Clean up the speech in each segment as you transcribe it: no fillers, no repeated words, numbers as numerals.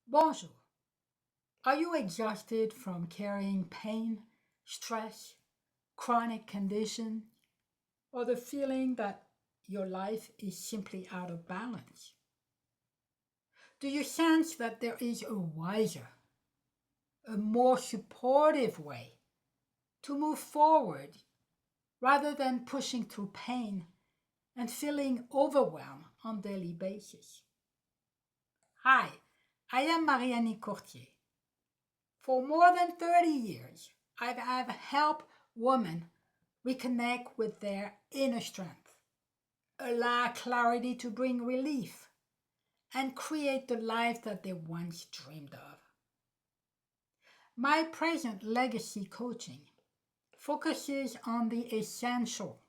Bonjour. Are you exhausted from carrying pain, stress, chronic condition, or the feeling that your life is simply out of balance? Do you sense that there is a wiser, a more supportive way to move forward rather than pushing through pain and feeling overwhelmed on a daily basis? Hi, I am Marie-Annick. For more than 30 years, I've helped women reconnect with their inner strength, allow clarity to bring relief, and create the life that they once dreamed of. My present legacy coaching focuses on the essential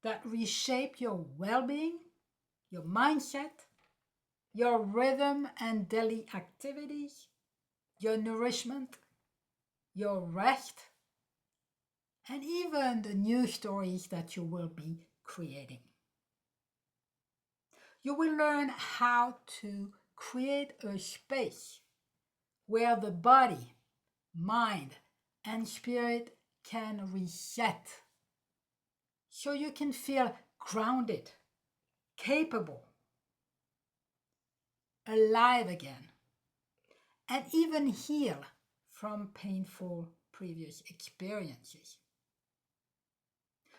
that reshape your well-being, your mindset, your rhythm and daily activities, your nourishment, your rest, and even the new stories that you will be creating. You will learn how to create a space where the body, mind, and spirit can reset so you can feel grounded, capable, alive again, and even heal from painful previous experiences.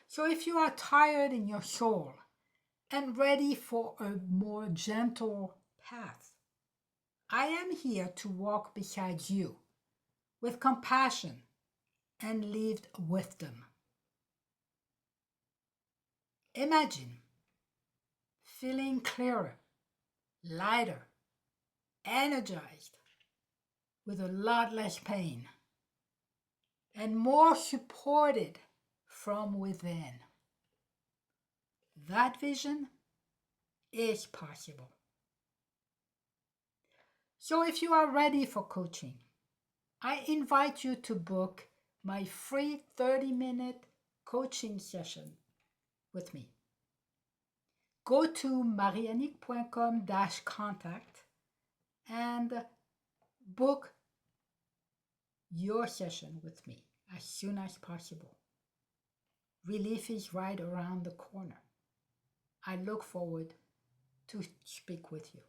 So if you are tired in your soul and ready for a more gentle path, I am here to walk beside you with compassion and lived wisdom. Imagine feeling clearer, lighter, energized, with a lot less pain, and more supported from within. That vision is possible. So if you are ready for coaching, I invite you to book my free 30-minute coaching session with me. Go to mariannick.com/contact and book your session with me as soon as possible. Relief is right around the corner. I look forward to speak with you.